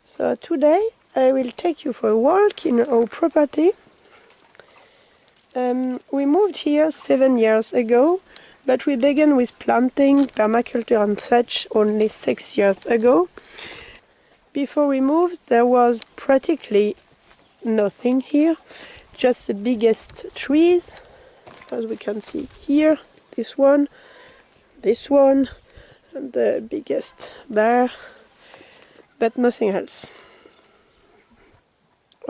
So today I will take you for a walk in our property. We moved here 7 years ago, but we began with planting, permaculture and such only 6 years ago. Before we moved there was practically nothing here, just the biggest trees, as we can see here, this one, and the biggest there, but nothing else.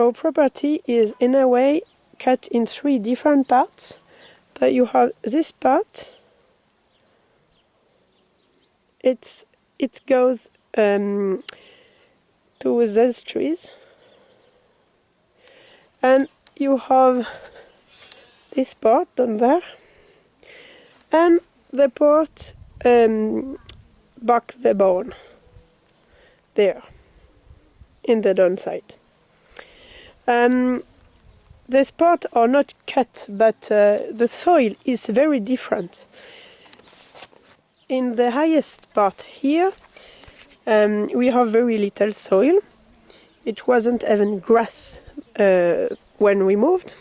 Our property is in a way cut in 3 different parts. But you have this part, it goes to those trees, and you have this part down there, and the part back the barn there in the downside. This part are not cut, but the soil is very different. In the highest part here we have very little soil. It wasn't even grass when we moved.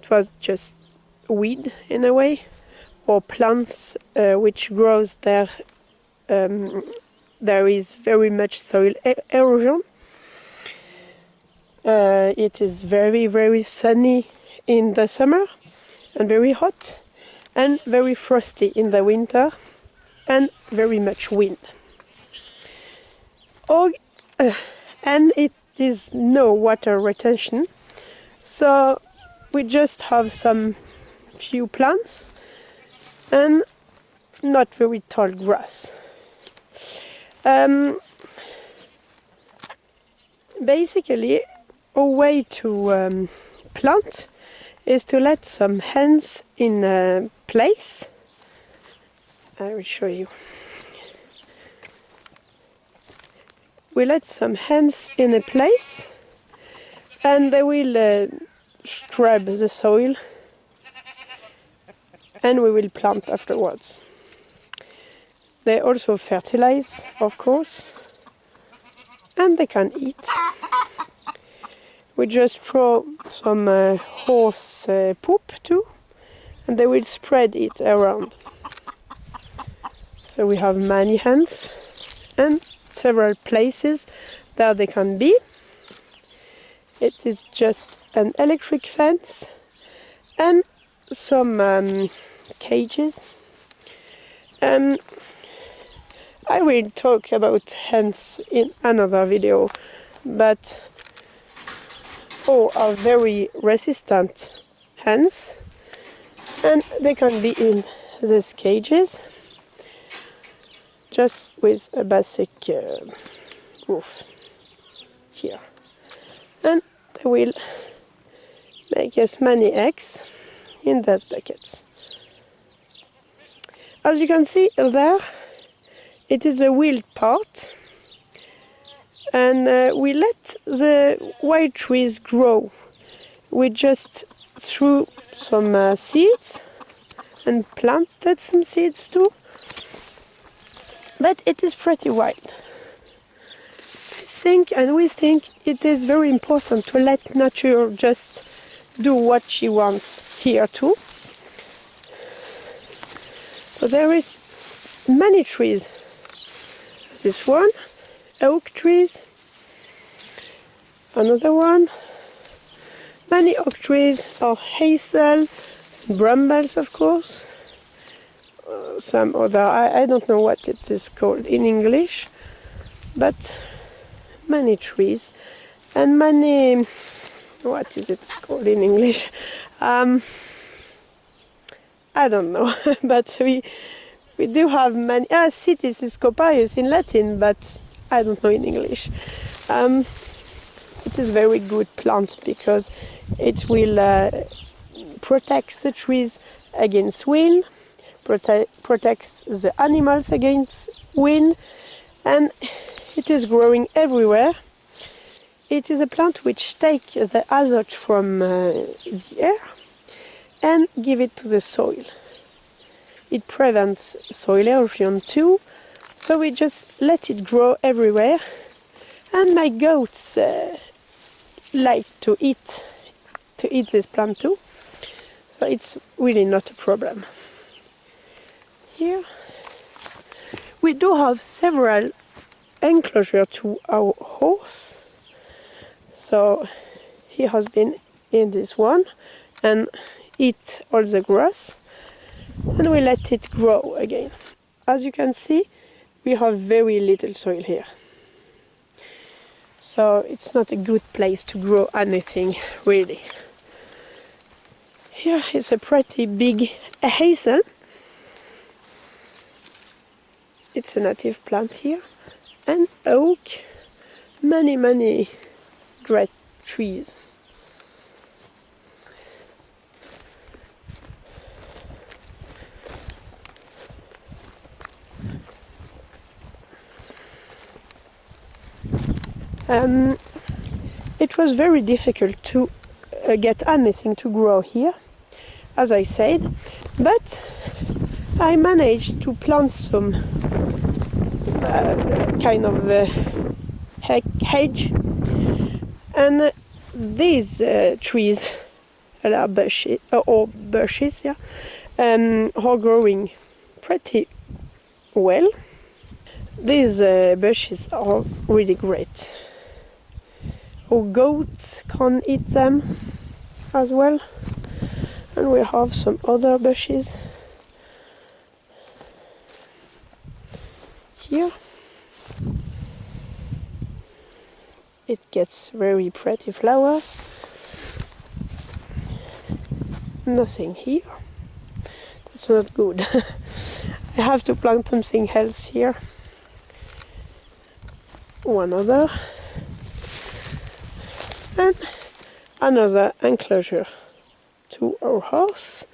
It was just weed in a way, or plants which grows there. There is very much soil erosion. It is very sunny in the summer and very hot, and very frosty in the winter, and very much wind. And it is no water retention, so we just have some few plants and not very tall grass. Basically, a way to plant is to let some hens in a place. I will show you. We let some hens in a place, and they will scrub the soil, and we will plant afterwards. They also fertilize, of course, and they can eat. We just throw some horse poop too, and they will spread it around. So we have many hens and several places that they can be. It is just an electric fence and some cages. I will talk about hens in another video, but all are very resistant hens, and they can be in these cages just with a basic roof here, and they will make as many eggs in those buckets. As you can see there, it is a wild part, and we let the wild trees grow. We just threw some seeds and planted some seeds too, but it is pretty wild. We think it is very important to let nature just do what she wants here too. So there is many trees. This one, oak trees, another one, many oak trees, or hazel, brambles of course, some other, I don't know what it is called in English, but many trees, and many, what is it called in English? I don't know, but we do have many, cities is copaius in Latin, but I don't know in English. It is very good plant because it will protect the trees against wind, protects the animals against wind, and it is growing everywhere. It is a plant which takes the azote from the air and give it to the soil. It prevents soil erosion too, so we just let it grow everywhere, And my goats like to eat this plant too, so it's really not a problem. Here we do have several enclosures to our horse, so he has been in this one and eat all the grass, and we let it grow again. As you can see, we have very little soil here, so it's not a good place to grow anything really. Here is a pretty big hazel. It's a native plant here. And oak, many great trees. It was very difficult to get anything to grow here, as I said, but I managed to plant some kind of hedge, and these trees are bushes, yeah, are growing pretty well. These bushes are really great. Our goats can eat them as well, and we have some other bushes here. It gets very pretty flowers. Nothing here. That's not good. I have to plant something else here. One other. And another enclosure to our house.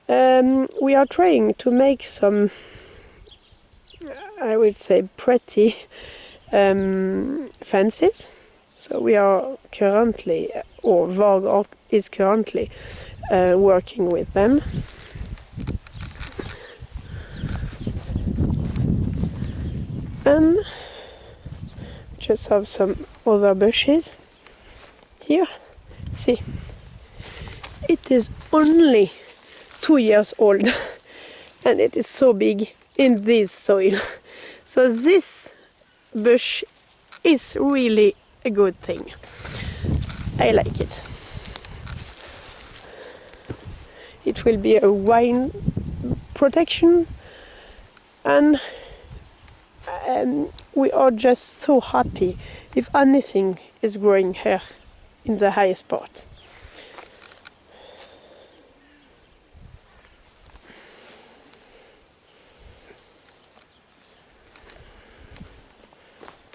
We are trying to make some, I would say, pretty fences. So we are currently, or Varg is currently working with them. And just have some other bushes here. See, it is only 2 years old and it is so big in this soil. So this bush is really a good thing. I like it. It will be a wine protection, and we are just so happy if anything is growing here in the highest part.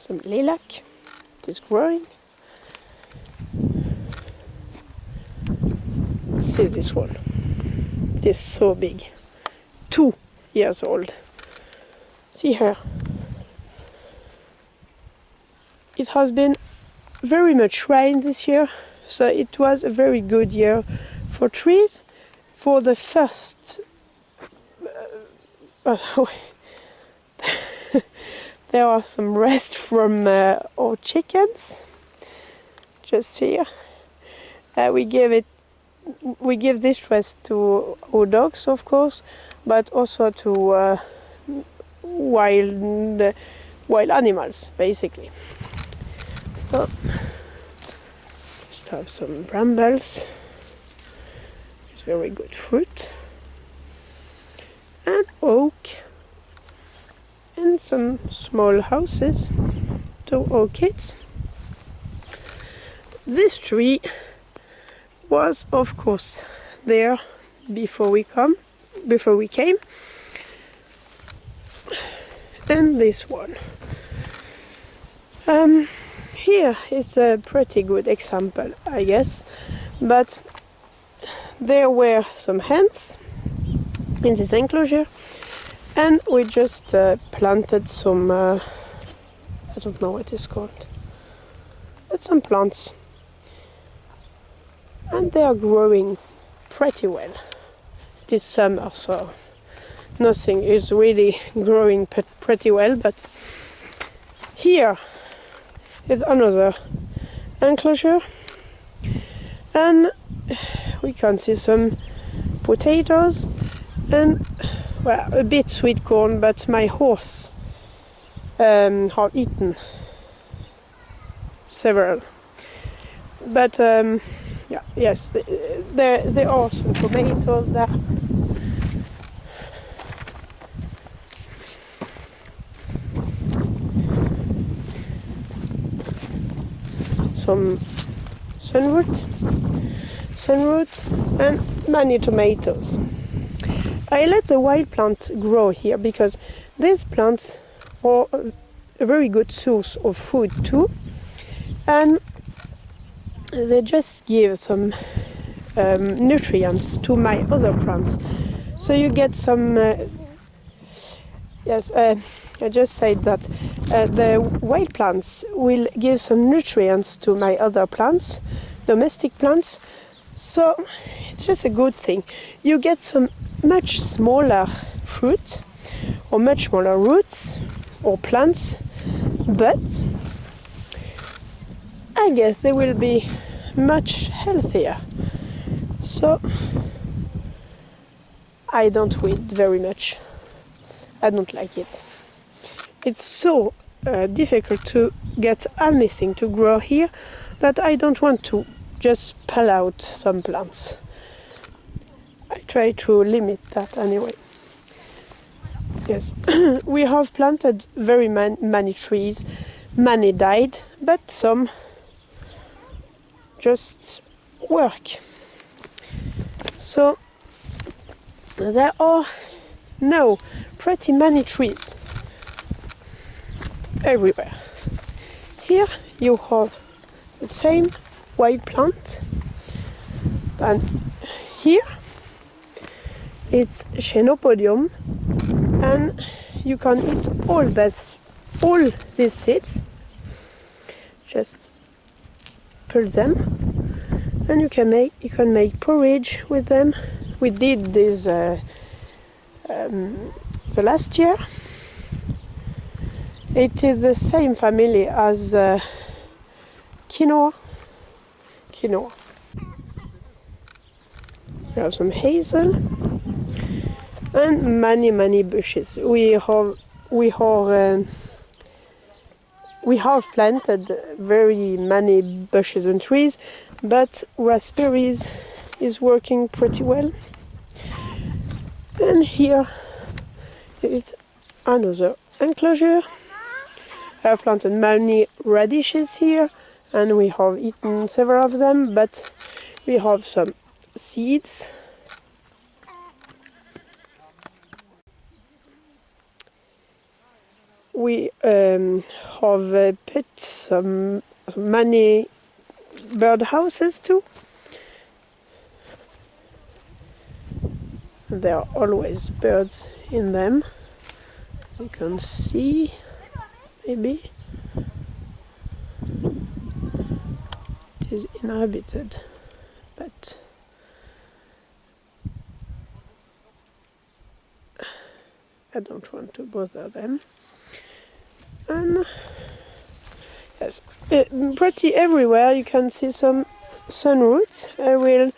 Some lilac, it is growing. See this one, it is so big, 2 years old. See here. It has been very much rain this year, so it was a very good year for trees. For the first there are some rest from our chickens just here. We give this rest to our dogs, of course, but also to wild animals, basically. So, just have some brambles. It's very good fruit. And oak. And some small houses to our kids. This tree was, of course, there before we came. And this one. Here is a pretty good example, I guess, but there were some hens in this enclosure, and we just planted some, I don't know what it's called, but some plants, and they are growing pretty well. It is summer, so nothing is really growing pretty well, but here is another enclosure, and we can see some potatoes and, well, a bit sweet corn, but my horse have eaten several. But yeah, yes, there are some tomatoes there. Some sunroot, and many tomatoes. I let the wild plant grow here because these plants are a very good source of food too, and they just give some nutrients to my other plants. So you get some, yes, I just said that the wild plants will give some nutrients to my other plants, domestic plants. So it's just a good thing. You get some much smaller fruit or much smaller roots or plants, but I guess they will be much healthier. So I don't weed very much. I don't like it. It's so difficult to get anything to grow here that I don't want to just pull out some plants. I try to limit that anyway. Yes, we have planted very many trees. Many died, but some just work. So there are now pretty many trees everywhere. Here you have the same wild plant, and here it's Chenopodium, and you can eat all these seeds. Just pull them, and you can make porridge with them. We did this the last year. It is the same family as quinoa. We have some hazel and many bushes. We have planted very many bushes and trees, but raspberries is working pretty well. And here is another enclosure. I have planted many radishes here, and we have eaten several of them, but we have some seeds. We have put some many bird houses too. There are always birds in them. You can see, maybe. It is inhabited, but I don't want to bother them. And yes, pretty everywhere you can see some sunroots. I will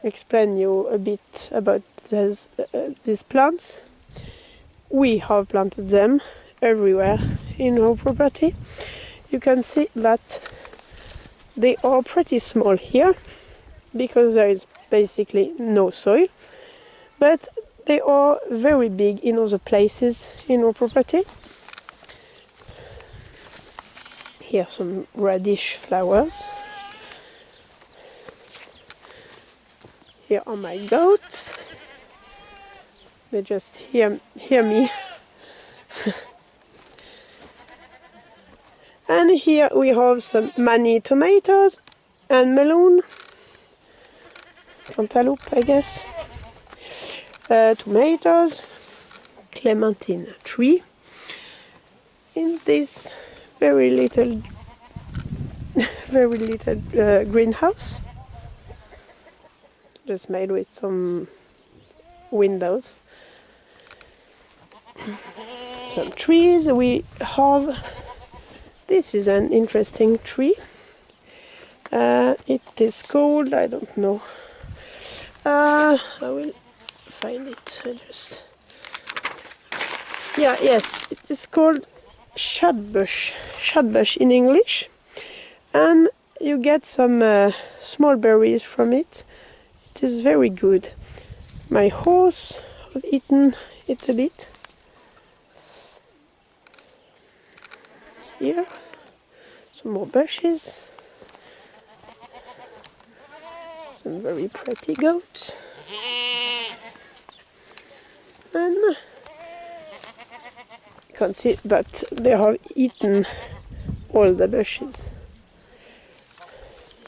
explain you a bit about these plants. We have planted them everywhere in our property. You can see that they are pretty small here because there is basically no soil, but they are very big in other places in our property. Here are some radish flowers. Here are my goats. They just hear me. And here we have some many tomatoes and melon, cantaloupe, I guess. Tomatoes, clementine tree. In this very little greenhouse, just made with some windows. Some trees. We have This is an interesting tree. It is called, I don't know. I will find it. Yes, it is called shadbush in English, and you get some small berries from it. It is very good. My horse has eaten it a bit. Here, some more bushes. Some very pretty goats. And you can't see, but they have eaten all the bushes.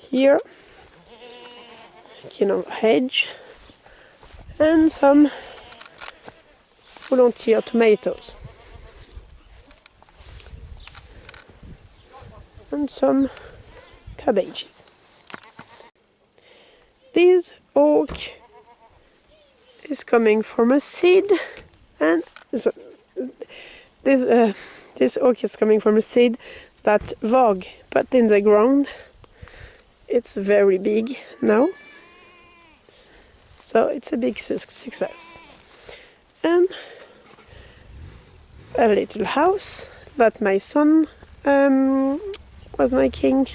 Here, kind of hedge, and some volunteer tomatoes. And some cabbages. This oak is coming from a seed, and so this oak is coming from a seed that Vog put in the ground. It's very big now, so it's a big success. And a little house that my son was making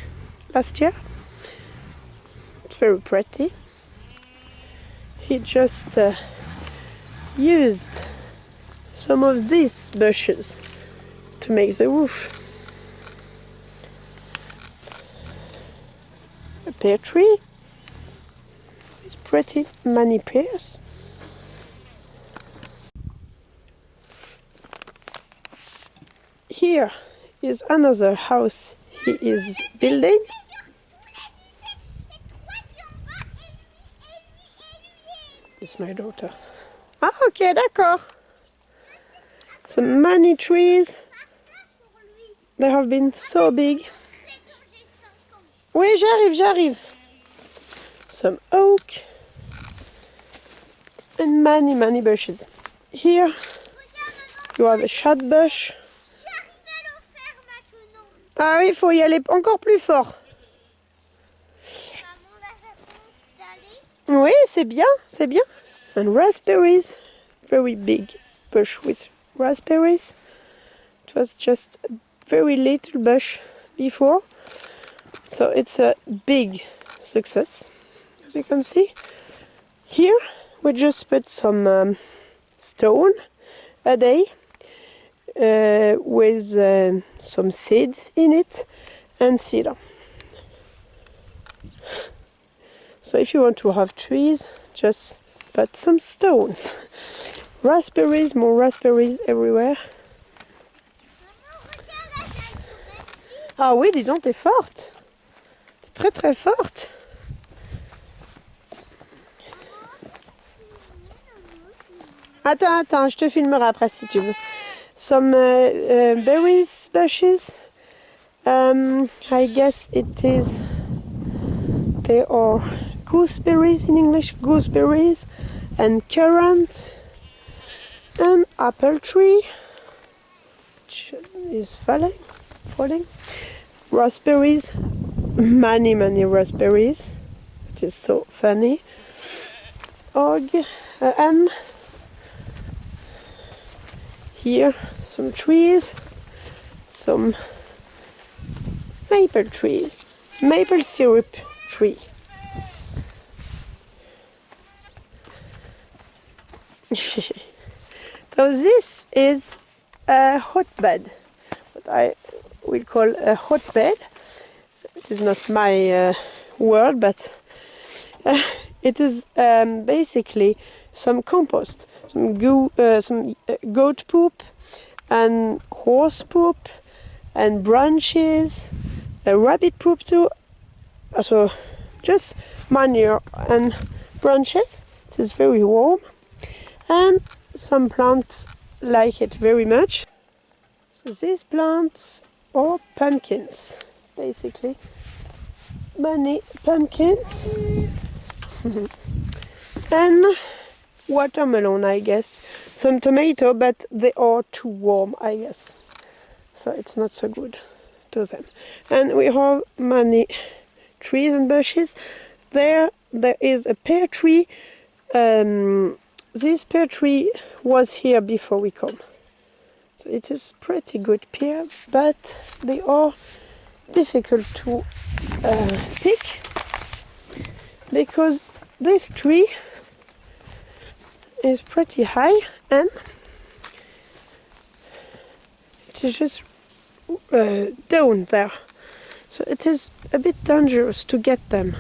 last year. It's very pretty. He just used some of these bushes to make the roof. A pear tree. It's pretty many pears. Here is another house he is building. It's my daughter. Ah, ok, d'accord. So many trees. They have been so big. Oui, j'arrive. Some oak. And many bushes. Here you have a shadbush. Ah oui, il faut y aller encore plus fort. Oui, c'est bien. And raspberries, very big bush with raspberries. It was just a very little bush before, so it's a big success, as you can see. Here we just put some stone a day with some seeds in it and cedar. So if you want to have trees, just put some stones. Raspberries, more raspberries everywhere. Ah oui, dis donc, t'es forte. T'es très forte. Attends, je te filmerai après si tu veux. Some berries bushes. I guess it is. They are gooseberries in English, gooseberries, and currant, and apple tree, which is falling. Raspberries, many raspberries. It is so funny. And here some trees, some maple syrup tree. So this is a hotbed, what I will call a hotbed. It is not my word, but it is basically some compost, some goat poop and horse poop and branches, a rabbit poop too. So just manure and branches. It is very warm, and some plants like it very much. So these plants are pumpkins, basically. Many pumpkins. And watermelon, I guess. Some tomato, but they are too warm, I guess. So it's not so good to them. And we have many trees and bushes. There is a pear tree. This pear tree was here before we come. So it is pretty good pear, but they are difficult to pick because this tree is pretty high and it is just down there. So it is a bit dangerous to get them.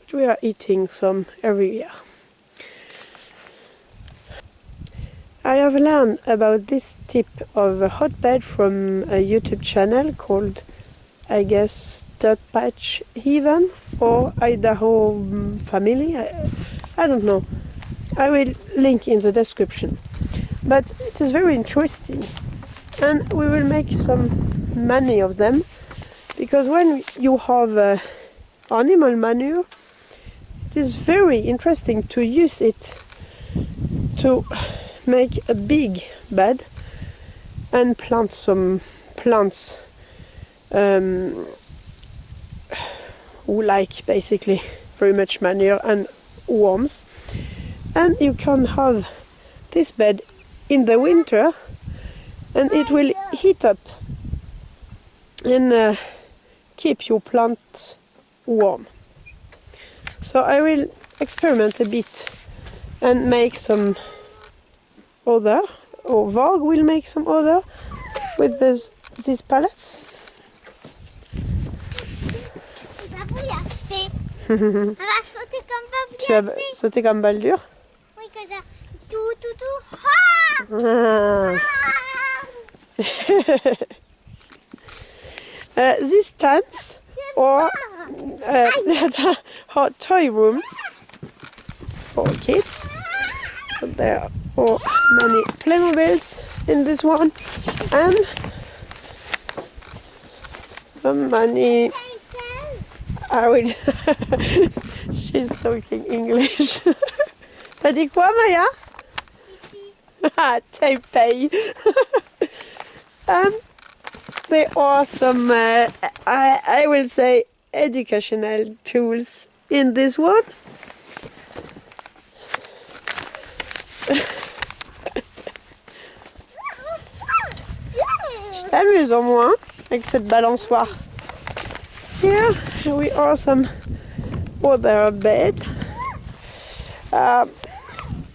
But we are eating some every year. I have learned about this type of a hotbed from a YouTube channel called, I guess, Dirt Patch Heaven or Idaho Family. I don't know. I will link in the description. But it is very interesting. And we will make some money of them. Because when you have animal manure, it is very interesting to use it to make a big bed and plant some plants who like basically very much manure and worms, and you can have this bed in the winter and it will heat up and keep your plant warm. So I will experiment a bit and make some other, or Varg will make some other with these pallets. On va sauter comme Babou Tu vas sauter comme Baldur? Oui, comme ça. Tout. These tents or are toy rooms for kids. So there are many Playmobiles in this one and some money. I will. She's talking English. T'as dit quoi, Maya? Ah, Taipei. There are some, I will say, educational tools in this one. Je t'amuse au moins avec cette balançoire. Here we are some other bed.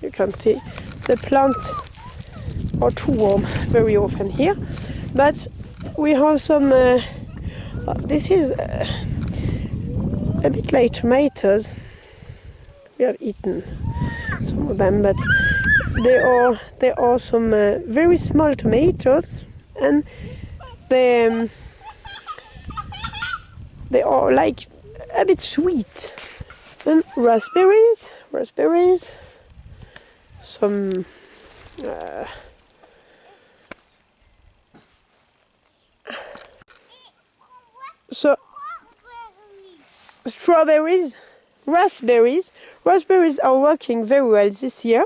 You can see the plants are too warm very often here, but we have some. This is a bit like tomatoes. We have eaten some of them, but there are some very small tomatoes, and they are like a bit sweet. And raspberries, some so strawberries, raspberries are working very well this year,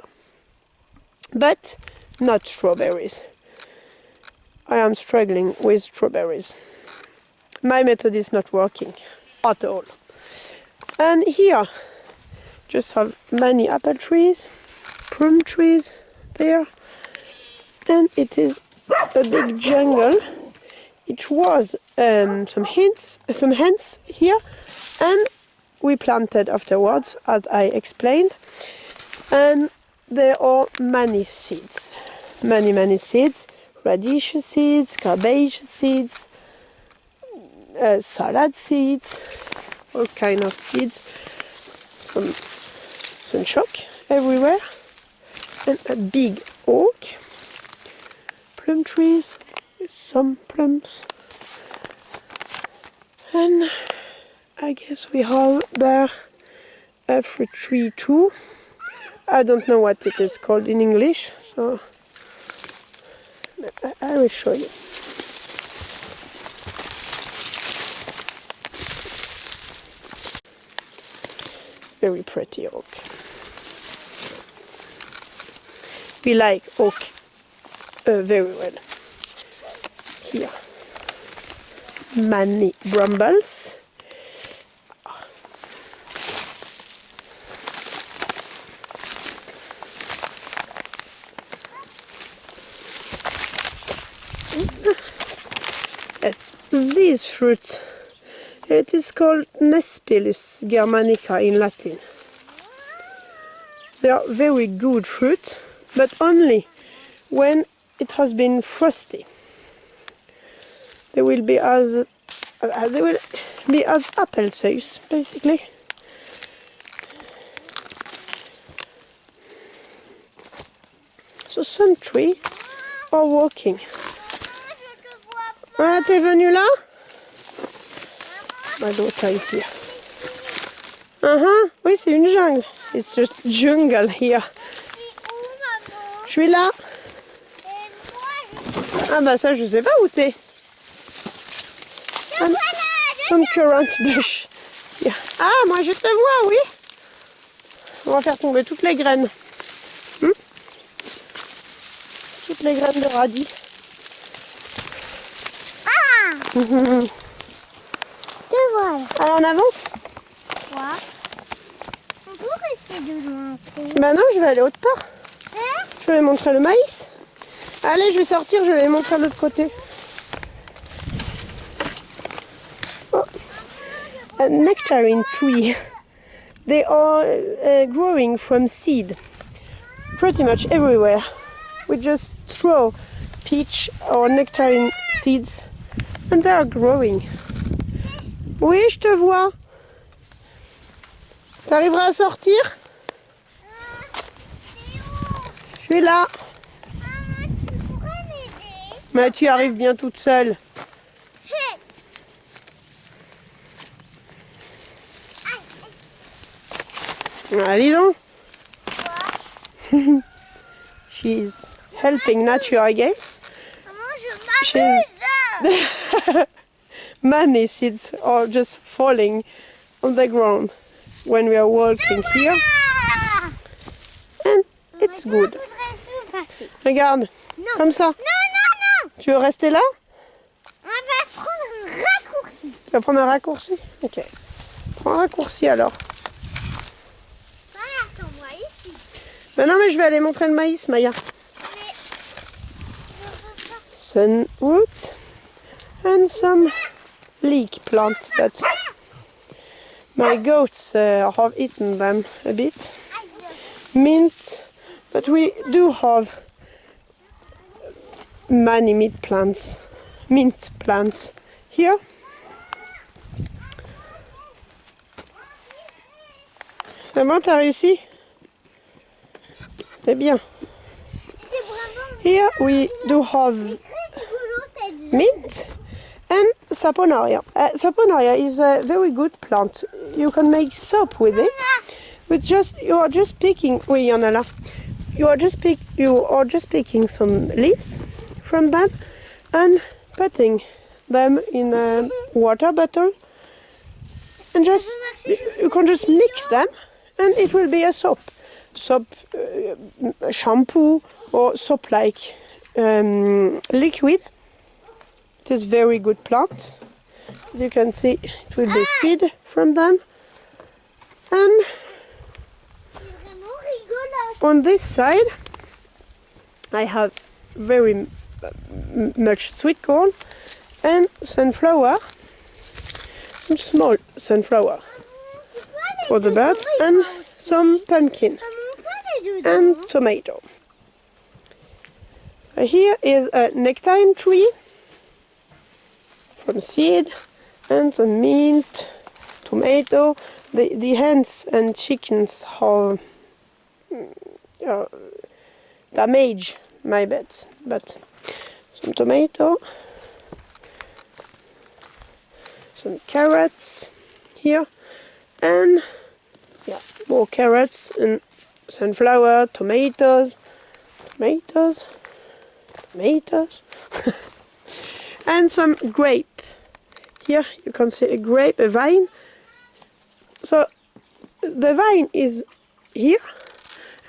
but not strawberries. I am struggling with strawberries. My method is not working at all. And here just have many apple trees, plum trees there, and it is a big jungle. It was some hens here, and we planted afterwards, as I explained. And there are many seeds, many seeds, radish seeds, cabbage seeds, salad seeds, all kind of seeds, some sunchoke everywhere, and a big oak, plum trees with some plums, and I guess we have there a fruit tree too. I don't know what it is called in English, so I will show you. Very pretty oak. We like oak very well. here many brambles. Yes, this fruit, it is called Nespilus germanica in Latin. They are very good fruit, but only when it has been frosty. They will be as apple size, basically. So some trees are walking. Ah, t'es venu là? My daughter is here. Oui, c'est une jungle. It's just jungle here. Je suis là. Ah bah ça, je sais pas où t'es. Some currant bush. Yeah. Ah, moi je te vois, oui. On va faire tomber toutes les graines. Toutes les graines de radis. Te voilà. Allez, on avance? Quoi? On peut rester de loin. Bah non, je vais aller autre part. Je vais montrer le maïs. Allez, je vais sortir, je vais montrer l'autre côté. Oh. A nectarine tree. They are growing from seed. Pretty much everywhere. We just throw peach or nectarine seeds and they are growing. Oui, je te vois. T'arriveras à sortir? Je suis là. Maman, tu pourrais m'aider? Mais tu arrives bien toute seule. Allez donc. She's helping nature, I guess. Maman, je m'amuse. Many seeds are just falling on the ground when we are walking here. And it's good. Regarde, comme ça. Non, non, non. Tu veux rester là? On va prendre un raccourci. Tu vas prendre un raccourci? Ok. Prends un raccourci alors. Voilà, attends-moi ici. Ben non, mais je vais aller montrer le maïs, Maya. Mais Sunwood and some leek plants, but my goats have eaten them a bit. Mint, but we do have many mint plants here. C'est bon, t'as réussi? C'est bien. Here we do have mint and saponaria. Saponaria is a very good plant. You can make soap with it. But you are just picking. Oui, il y en a là. You are just picking some leaves from them and putting them in a water bottle, and you can just mix them, and it will be a soap, shampoo or soap-like liquid. It is very good plant. You can see it will be seed from them, and on this side I have very much sweet corn and sunflower, some small sunflower for the birds, and some pumpkin and tomato. So here is a nectarine tree from seed and some mint, tomato. The hens and chickens have damage my beds, but some tomato, some carrots here, and more carrots and sunflower, tomatoes, and some grape. Here you can see a grape, a vine. So the vine is here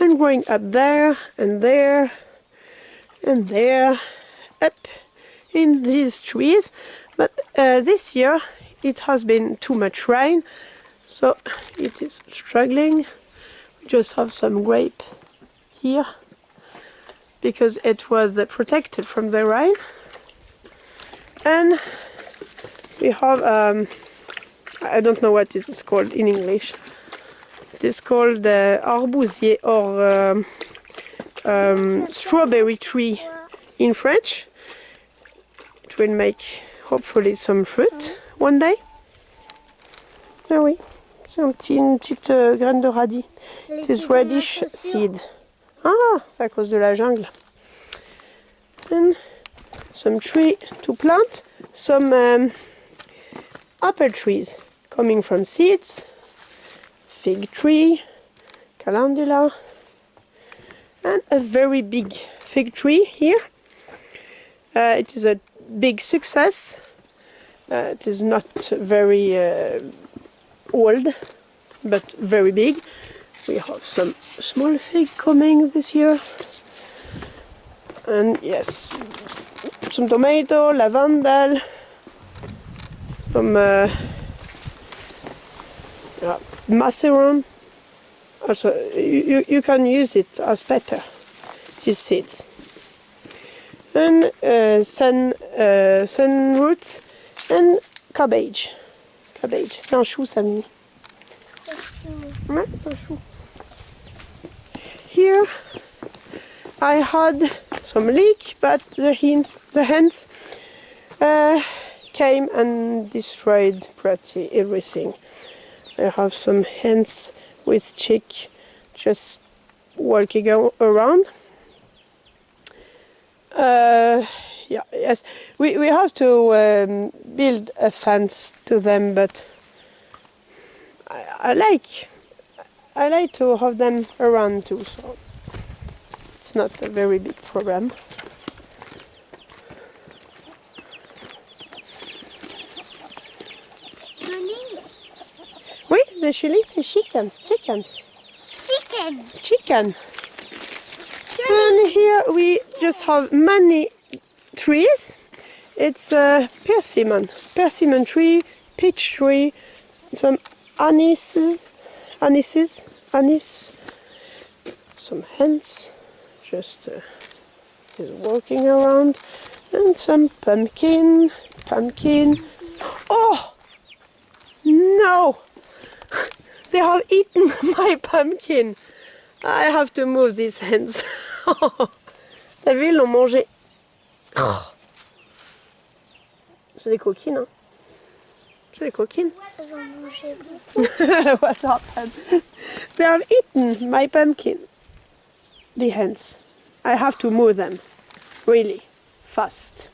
and growing up there and there and there, up in these trees, but this year it has been too much rain, so it is struggling. We just have some grape here because it was protected from the rain. And we have, I don't know what it is called in English. It is called arbousier or strawberry tree in French. It will make hopefully some fruit one day. Ah oui, c'est une petite graine de radis. It is radish seed. Ah, c'est à cause de la jungle. And some tree to plant, some apple trees coming from seeds, fig tree, calendula, and a very big fig tree here. It is a big success. It is not very old, but very big. We have some small fig coming this year. And yes, some tomato, lavender, some macaron. Also, you can use it as pepper, these seeds. And sun roots and cabbage. Cabbage, c'est un chou, ça me dit. Ouais, c'est un chou. Here I had some leek, but the hens came and destroyed pretty everything. I have some hens with chick just walking around. Yes, we have to build a fence to them, but I like to have them around too, so it's not a very big problem. Oui, the chili, c'est chickens. Chicken. And here we just have many trees. It's persimmon tree, peach tree, some anise, some hens just is walking around, and some pumpkin. Oh no! They have eaten my pumpkin. I have to move these hens. T'as vu, ils l'ont mangé. C'est des coquines, hein. C'est des coquines. What happened? They have eaten my pumpkin. The hens. I have to move them. Really. Fast.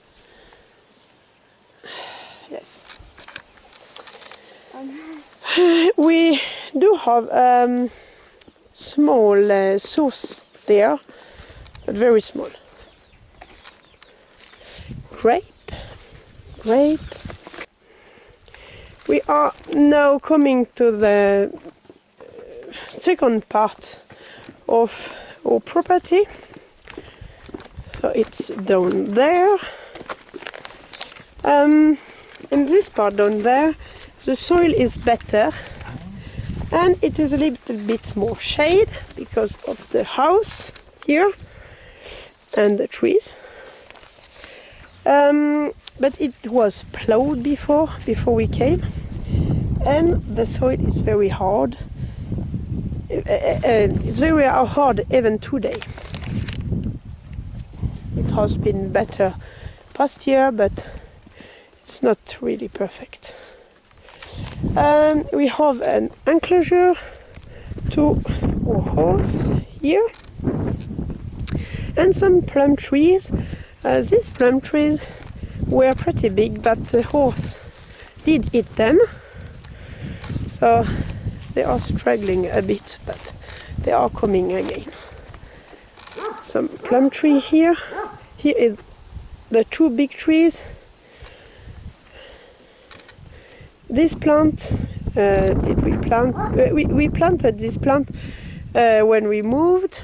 Yes. We do have small sauce there, but very small. Grape. We are now coming to the second part of our property. So it's down there. In this part down there, the soil is better, and it is a little bit more shade because of the house here and the trees. But it was plowed before we came, and the soil is very hard. It's very hard even today. It has been better past year, but it's not really perfect. We have an enclosure to our horse here, and some plum trees. These plum trees were pretty big, but the horse did eat them, so they are struggling a bit, but they are coming again. Some plum tree here. Here is the two big trees. This plant, did we plant? We planted this plant when we moved,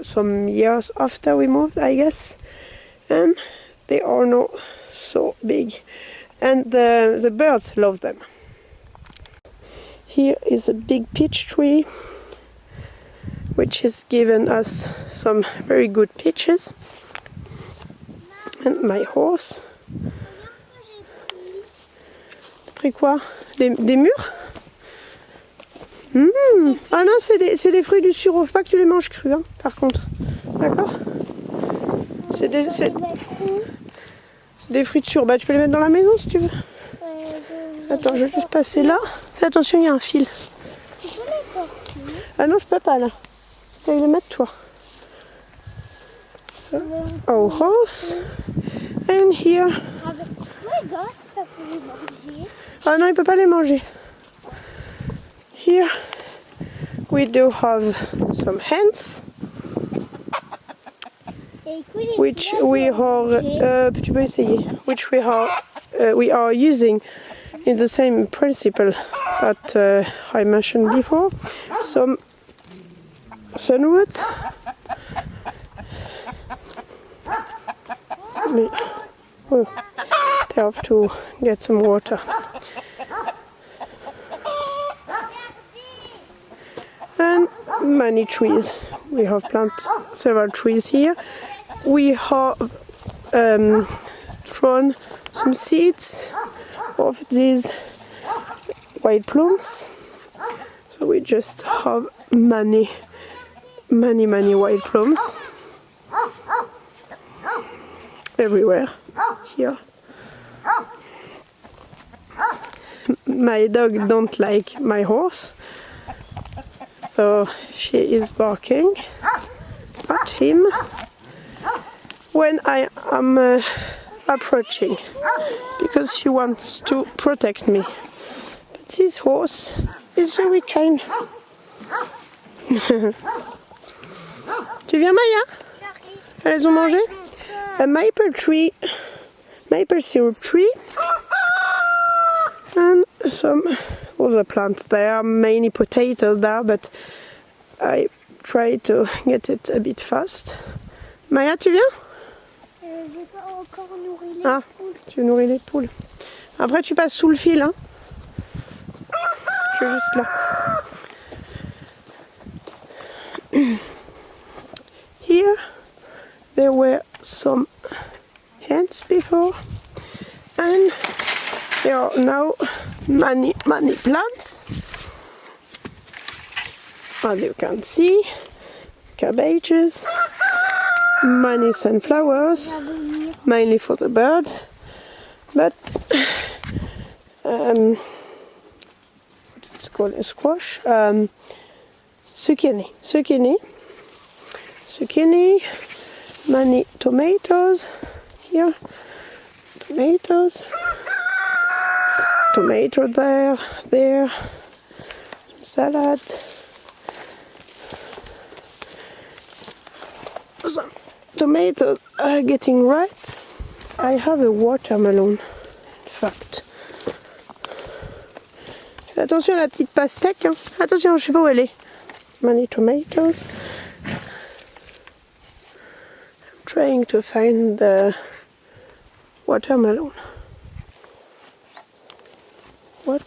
some years after we moved, I guess. And they are not so big, and the birds love them. Here is a big peach tree, which has given us some very good peaches. And my horse. T'as pris quoi? Des mûres? Ah non, c'est des fruits du sureau. Faut pas que tu les manges crus, hein, par contre. D'accord? C'est des fruits de sureau. Bah, tu peux les mettre dans la maison si tu veux. Attends, je vais juste passer là. Fais attention, il y a un fil. Ah non, je peux pas là. Tu vas les mettre toi. Our horse. And here. Ah non, il peut pas les manger. Here we do have some hens, which we are. Tu peux essayer. Which we are using in the same principle that I mentioned before. Some sunwood. Oh, they have to get some water. And many trees. We have planted several trees here. We have thrown some seeds of these white plums. So we just have many white plums everywhere here. My dog don't like my horse, so she is barking at him when I am approaching, because she wants to protect me. But this horse is very kind. Tu viens, Maya? Elles ont mangé? A maple tree, maple syrup tree, and some other plants. There are many potatoes there, but I try to get it a bit fast. Maya, tu viens? J'ai pas encore nourri les poules. Tu nourris les poules. Après, tu passes sous le fil, hein. Je suis juste là. Here, there were some hens before, and there are now many plants. As you can see, cabbages, many sunflowers, mainly for the birds, but it's called a squash, zucchini, many tomatoes here, tomato there, salad, some tomatoes are getting ripe. I have a watermelon, in fact. Fais attention à la petite pastèque, hein. Attention, je sais pas où elle est. Many tomatoes. I'm trying to find the watermelon. Oh,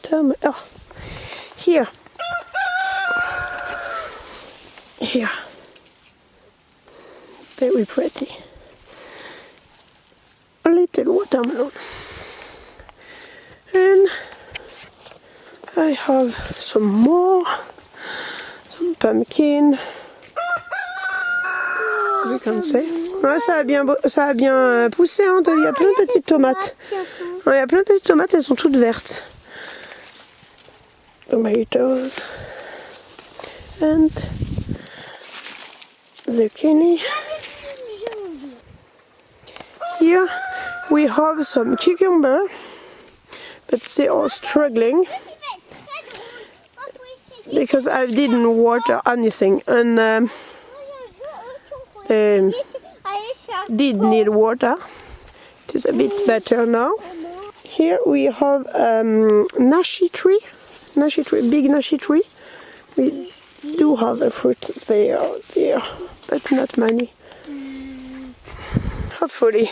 here. Very pretty. A little watermelon. And I have some more. Some pumpkin. As you can see. Ouais, ça a bien poussé, hein. Il y a plein de petites tomates. Ouais, il y a plein de petites tomates, elles sont toutes vertes. Tomatoes. And zucchini. Here we have some cucumber, but they are struggling because I didn't water anything, and they did need water. It is a bit better now. Here we have nashi tree, big nashi tree. We do have a fruit there, but not many. Hopefully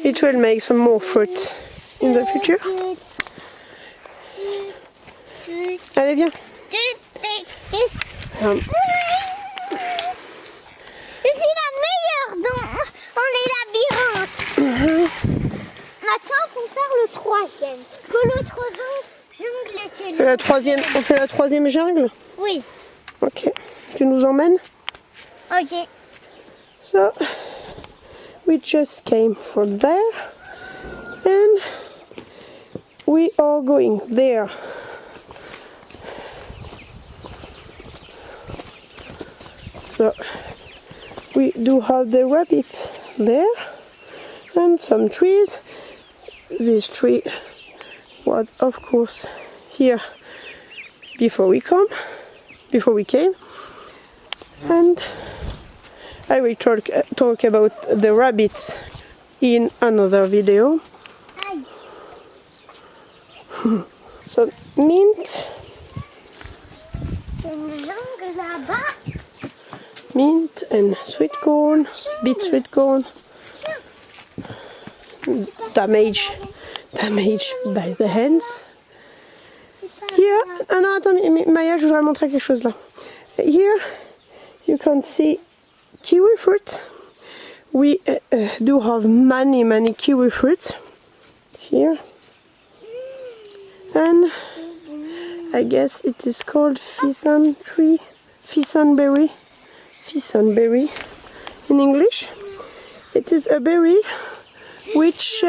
it will make some more fruit in the future. Allez, viens. Je suis la meilleure dans les labyrinthes. Maintenant, il faut faire le troisième. Que l'autre jungle était On fait la troisième jungle? Oui. Ok. Tu nous emmènes? Ok. So, we just came from there and we are going there. So, we do have the rabbits there and some trees. This tree was of course here before we came, and I will talk about the rabbits in another video. So mint, mint and sweet corn, bit sweet corn, damaged by the hands. Here, ah non, attends, Maya, je voudrais montrer quelque chose là. Here, you can see kiwi fruit. We do have many kiwi fruits here, and I guess it is called fisanberry in English. It is a berry which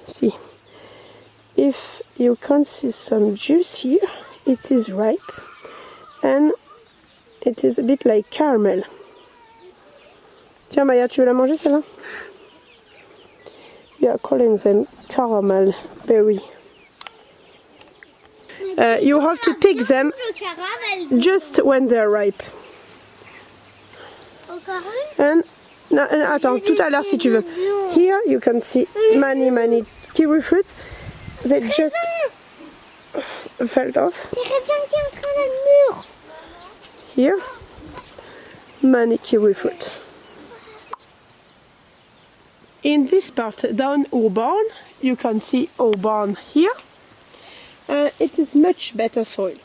see, if you can see some juice here, it is ripe and it is a bit like caramel. Tiens Maya, tu veux la manger celle-là? We are calling them caramel berry. You have to pick them just when they're ripe. And attends, tout à l'heure si tu veux. Here you can see many kiwi fruits. They just fell off. Here, many kiwi fruit. In this part down our barn, you can see our barn here. It is much better soil.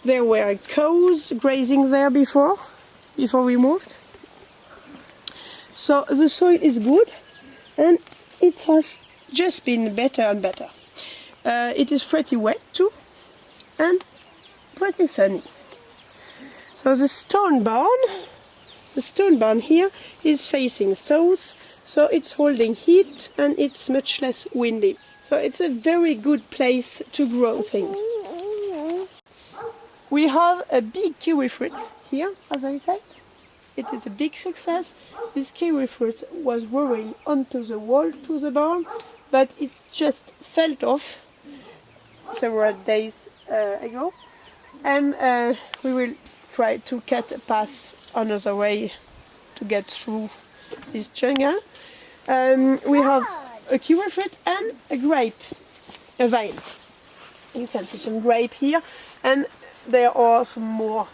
There were cows grazing there before we moved. So the soil is good and it has just been better and better. It is pretty wet too and pretty sunny. So the stone barn here is facing south, so it's holding heat and it's much less windy. So it's a very good place to grow things. We have a big kiwi fruit here, as I said. It is a big success. This kiwi fruit was growing onto the wall to the barn, but it just fell off several days ago. And we will try to cut a path another way to get through this jungle. We have a kiwi fruit and a grape, a vine. You can see some grape here, and there are some more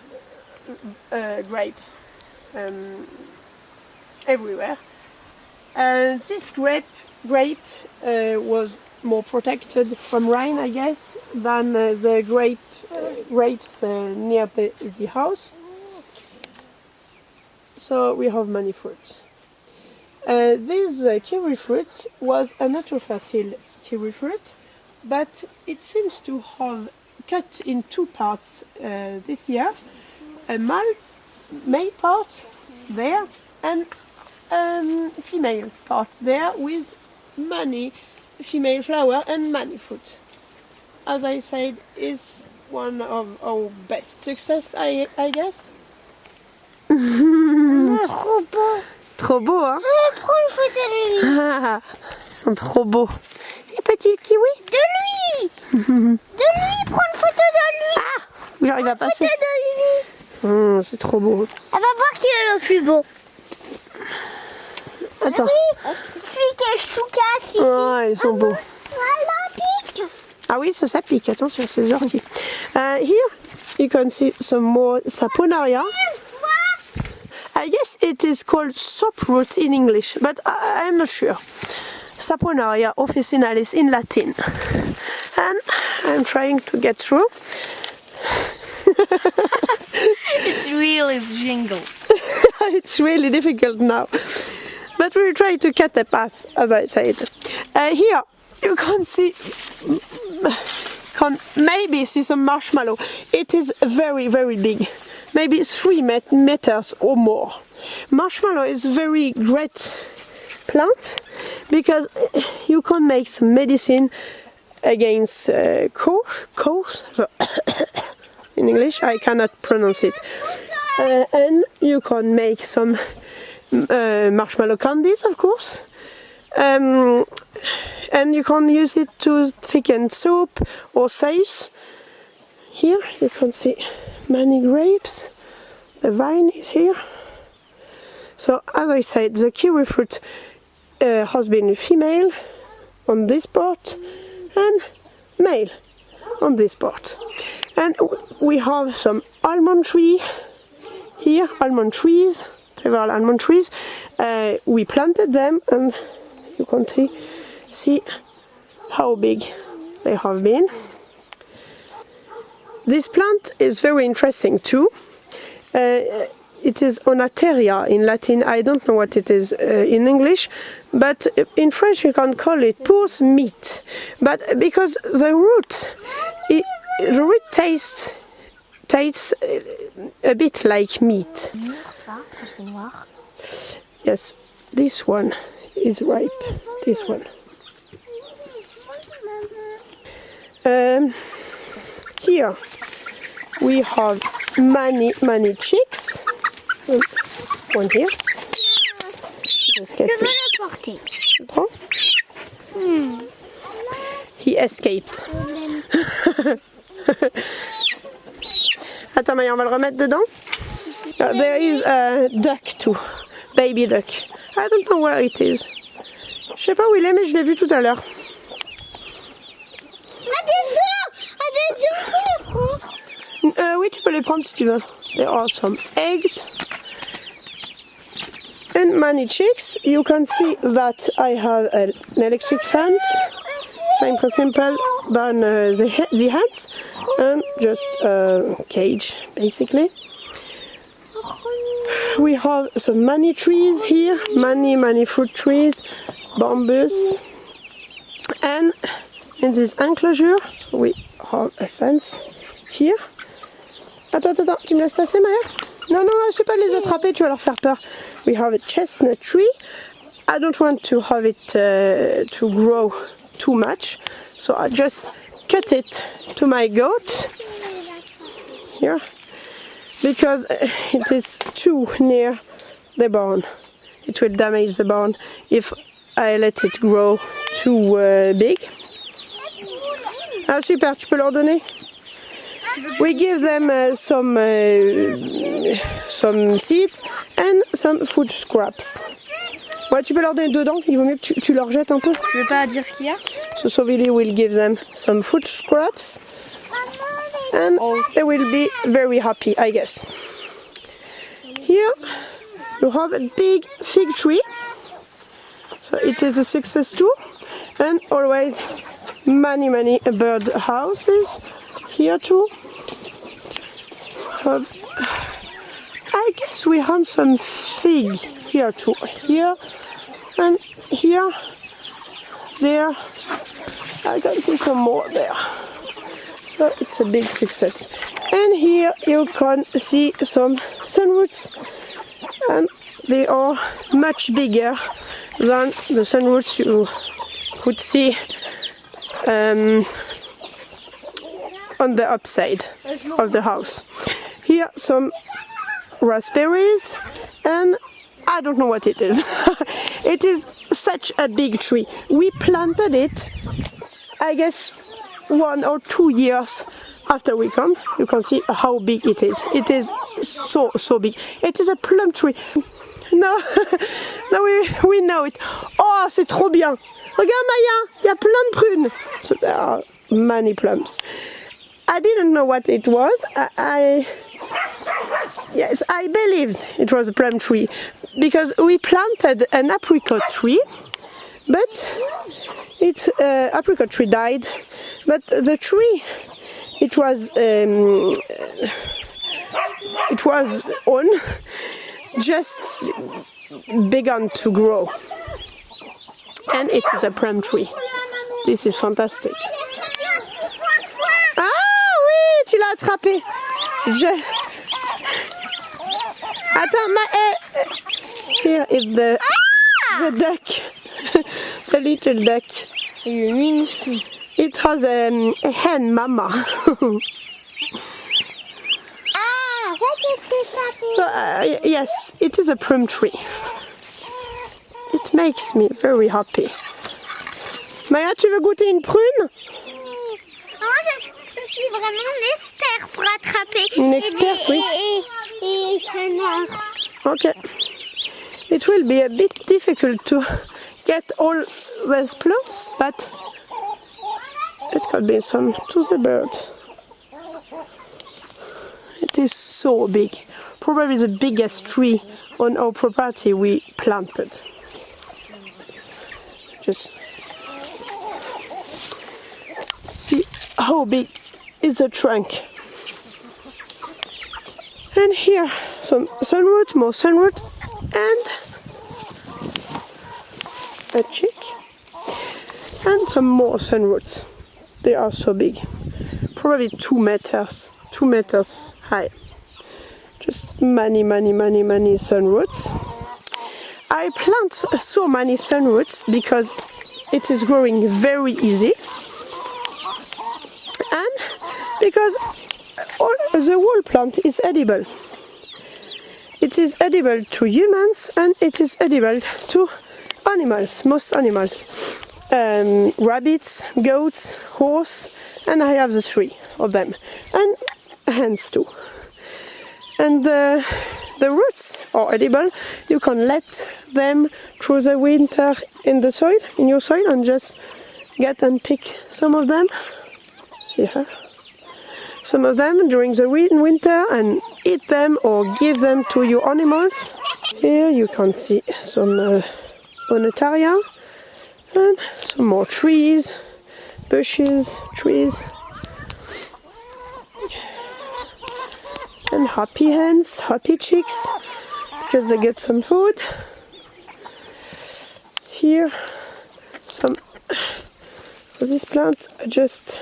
grape everywhere. And this grape was more protected from rain, I guess, than the grapes near the house. So we have many fruits. This kiwi fruit was a not fertile kiwi fruit, but it seems to have cut in two parts this year. A male part there and female part there with many female flower and many fruit. As I said, is one of our best success, I guess. Trop beau, hein? Prends une photo de lui. Ah, ils sont trop beaux. Ces petits kiwis. De lui. De lui, prends une photo de lui. Ah, j'arrive à passer. Photo de lui. C'est trop beau. Elle va voir qui est le plus beau. Attends. Oui, celui qui est choucasse ici. Ah, ils sont beaux. Voilà, pique. Ah oui, ça pique. Attention, c'est les orties. Here, you can see some more saponaria. I guess it is called soaproot in English, but I'm not sure. Saponaria officinalis in Latin. And I'm trying to get through. It's really jingle. It's really difficult now. But we'll try to cut the path, as I said. Here you can see, maybe see some marshmallow. It is very, very big. Maybe 3 meters or more. Marshmallow is a very great plant because you can make some medicine against coughs. In English, I cannot pronounce it. And you can make some marshmallow candies, of course. And you can use it to thicken soup or sauce. Here you can see many grapes. The vine is here. So as I said, the kiwi fruit has been female on this part and male on this part. And we have some almond tree here, almond trees, several almond trees. We planted them and you can see how big they have been. This plant is very interesting too. It is Onateria in Latin. I don't know what it is in English, but in French you can call it pource meat. But because the root tastes a bit like meat. Yes, this one is ripe. This one. Here we have many chicks. One here. Just get it. He escaped. Attends, Maya, on va le remettre dedans. There is a duck too, baby duck. I don't know where it is. Je sais pas où il est, mais je l'ai vu tout à l'heure. Oui, tu peux les prendre si tu veux. There are some eggs and many chicks. You can see that I have an electric fence, same simple than the hens, and just a cage basically. We have some many trees here, many fruit trees, bamboos, and in this enclosure we have a fence here. Attends, tu me laisses passer, Maya? Non, je sais pas les attraper, tu vas leur faire peur. We have a chestnut tree. I don't want to have it to grow too much, so I just cut it to my goat here because it is too near the barn. It will damage the barn if I let it grow too big. Ah super, tu peux leur donner? We give them some seeds and some food scraps. Ouais, tu peux leur donner dedans, il vaut mieux que tu leur jettes un peu. Tu veux pas dire ce qu'il y a? So Sovili will give them some food scraps and they will be very happy, I guess. Here you have a big fig tree. So it is a success too. And always many bird houses here too. I guess we have some fig here too. Here and here, there. I can see some more there. So it's a big success. And here you can see some sunroots, and they are much bigger than the sunroots you could see on the upside of the house. Here some raspberries, and I don't know what it is. It is such a big tree. We planted it, I guess, 1 or 2 years after we come. You can see how big it is. It is so big. It is a plum tree. No, we know it. Oh, c'est trop bien. Regarde Maya, il y a plein de prunes. So there are many plums. I didn't know what it was. Yes, I believed it was a plum tree because we planted an apricot tree, but its apricot tree died. But the tree, it was on, just begun to grow, and it is a plum tree. This is fantastic. Ah oui, tu l'as attrapé. Attends, here is the duck, the little duck. It has a hen mama. So yes, it is a plum tree. It makes me very happy. Maya, tu veux goûter une prune? Je suis vraiment une experte pour attraper une experte, oui. et canards. Okay. It will be a bit difficult to get all those plums, but it could be some to the bird. It is so big. Probably the biggest tree on our property we planted. Just see how big is the trunk. And here some sunroot, more sunroot, and a chick, and some more sunroots. They are so big, probably 2 meters high. Just many sunroots. I plant so many sunroots because it is growing very easy, and because the whole plant is edible. It is edible to humans and it is edible to animals, most animals. Rabbits, goats, horse, and I have the 3 of them, and hens too. And the roots are edible. You can let them through the winter in the soil, in your soil, and just get and pick some of them. See here? Some of them during the winter and eat them or give them to your animals. Here you can see some Onetaria and some more trees, bushes, trees. And happy hens, happy chicks, because they get some food. Here, some of this plant I just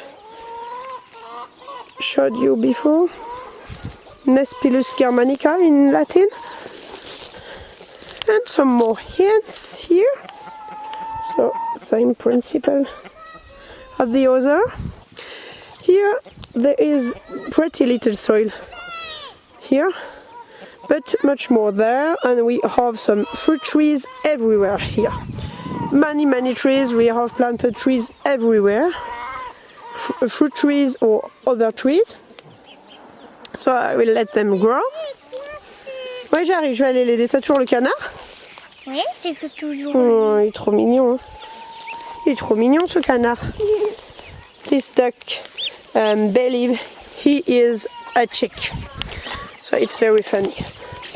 showed you before, Nespilus germanica in Latin, and some more hens here. So same principle as the other. Here there is pretty little soil here, but much more there, and we have some fruit trees everywhere here. Many trees. We have planted trees everywhere, fruit trees or other trees. So I will let them grow. Oui, j'arrive, je vais aller l'aider. T'as toujours le canard? Oui, j'ai toujours. Oh, il est trop mignon. Hein. Il est trop mignon ce canard. This duck believe he is a chick. So it's very funny.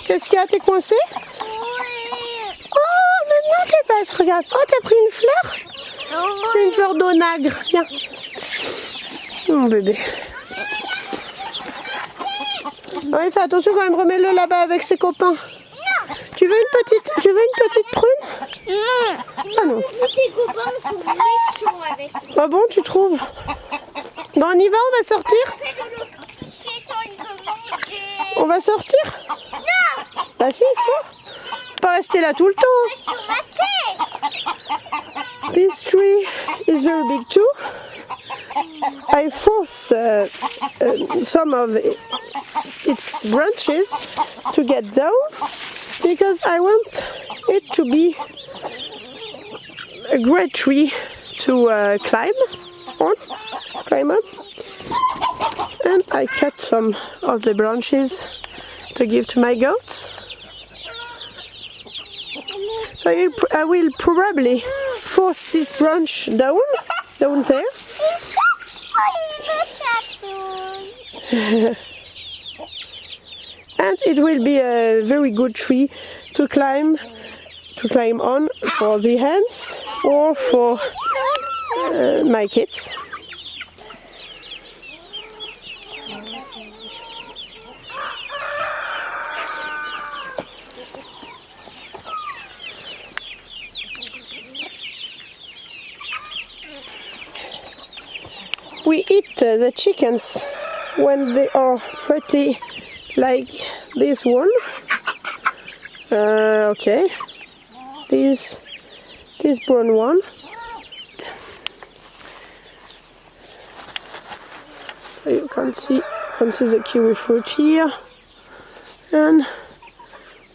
Qu'est-ce qu'il y a? T'es coincé? Oh, maintenant t'es basse, regarde. Oh, t'as pris une fleur? C'est une fleur d'onagre. Viens. Mon bébé. Oui, fais attention quand même, remets-le là-bas avec ses copains. Non. Tu veux une petite prune? Non. Ah non. Tes copains sont méchants avec moi. Ah bon, tu trouves? Bon, on y va, on va sortir? On va sortir? Non. Bah si, il faut. Pas rester là tout le temps. Sur ma tête. This tree is very big too. I force some of its branches to get down because I want it to be a great tree to climb on. And I cut some of the branches to give to my goats. So I will probably force this branch down there. And it will be a very good tree to climb on for the hens or for my kids. We eat the chickens when they are pretty, like this one. Okay, this brown one. So you can see the kiwi fruit here, and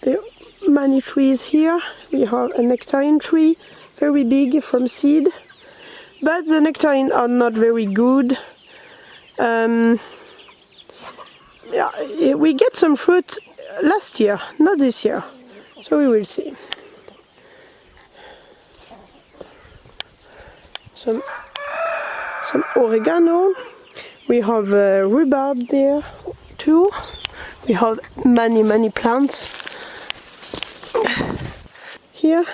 there are many trees here. We have a nectarine tree, very big from seed. But the nectarines are not very good. Yeah, we get some fruit last year, not this year. So we will see. Some oregano. We have rhubarb there too. We have many plants. Here,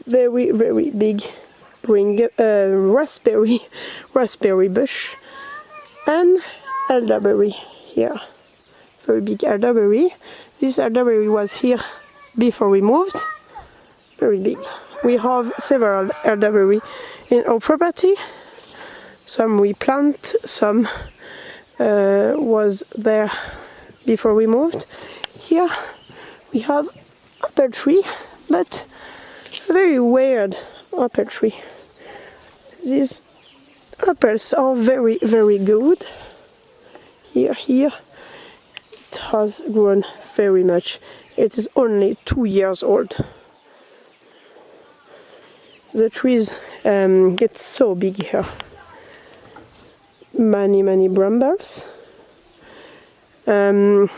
very big raspberry bush, and elderberry here, very big elderberry. This elderberry was here before we moved, very big. We have several elderberry in our property. Some we plant, some was there before we moved. Here we have apple tree, but very weird apple tree. These apples are very good. Here it has grown very much. It is only 2 years old. The trees get so big here. Many brambles. We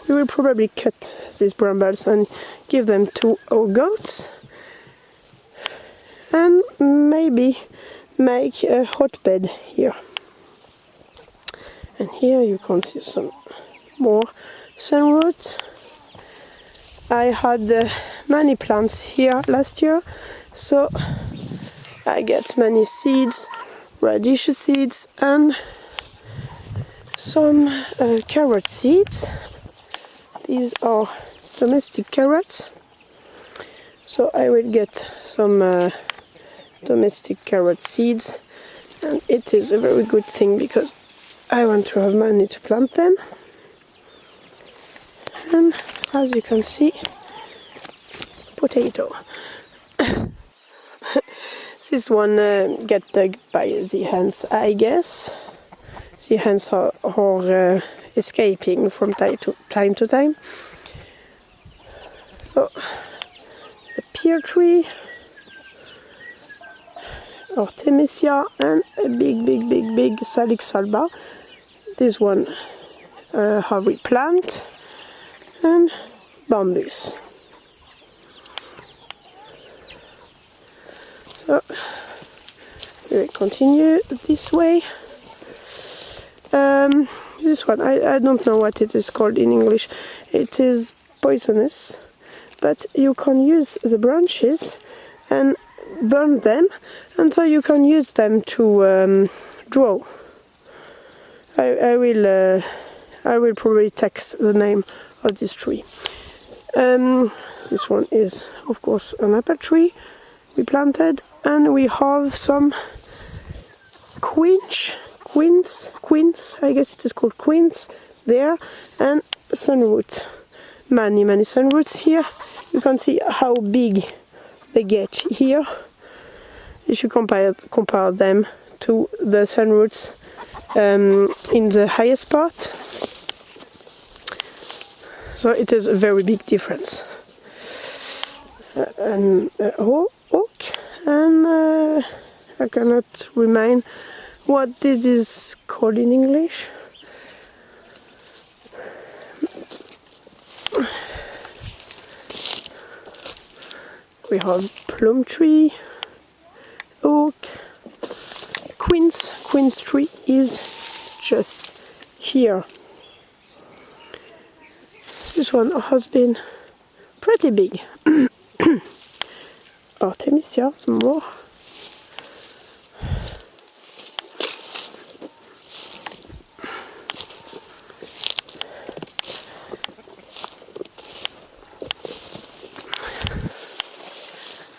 will probably cut these brambles and give them to our goats, and maybe make a hotbed here. And here you can see some more sunroots. I had many plants here last year, so I get many seeds, radish seeds, and some carrot seeds. These are domestic carrots, so I will get some domestic carrot seeds, and it is a very good thing because I want to have money to plant them. And as you can see, potato. This one get dug by the hens, I guess. The hens are escaping from time to time. So, a pear tree, Artemisia, and a big Salix alba. This one have we plant, and bamboos. So we will continue this way. This one, I don't know what it is called in English. It is poisonous, but you can use the branches and burn them, and so you can use them to draw. I will probably text the name of this tree. This one is, of course, an apple tree we planted, and we have some quince, I guess it is called quince there, and sunroot. Many sunroots here. You can see how big they get here if you compare them to the sunroots in the highest part. So it is a very big difference. And oak, and I cannot remind what this is called in English. We have plum tree, oak, quince tree is just here. This one has been pretty big. Artemisia, some more.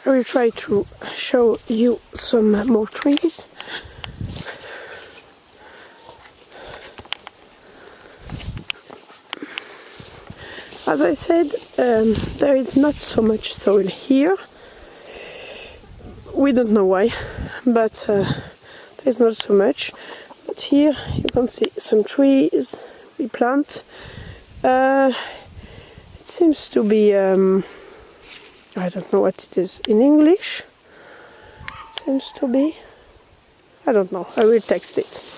I will try to show you some more trees. As I said, there is not so much soil here. We don't know why, but there's not so much. But here you can see some trees we plant. It seems to be, I don't know what it is in English. It seems to be, I don't know, I will text it.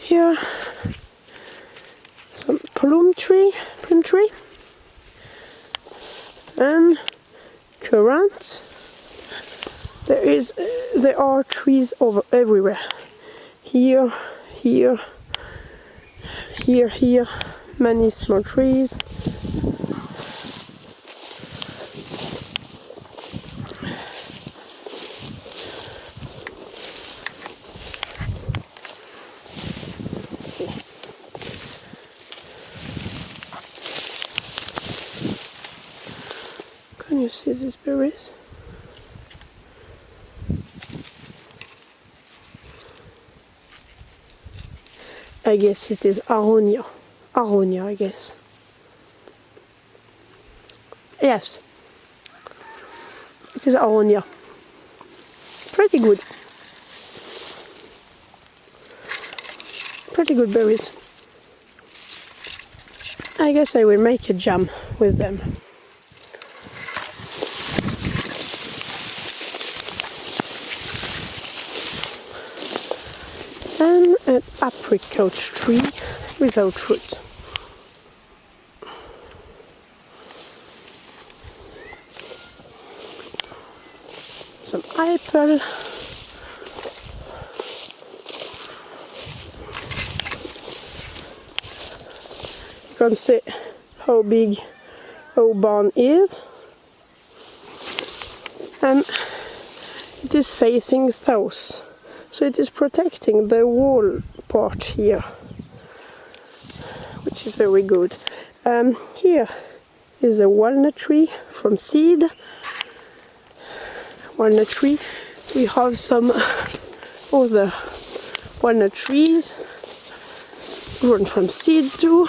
Here, some plum tree, and currant. There are trees everywhere. Here, many small trees. Can you see these berries? I guess it is aronia. Aronia, I guess. Yes. It is aronia. Pretty good. Pretty good berries. I guess I will make a jam with them. And an apricot tree without fruit. Some apple. You can see how big our barn is. And it is facing south. So it is protecting the wall part here, which is very good. Here is a walnut tree from seed. Walnut tree. We have some other walnut trees grown from seed too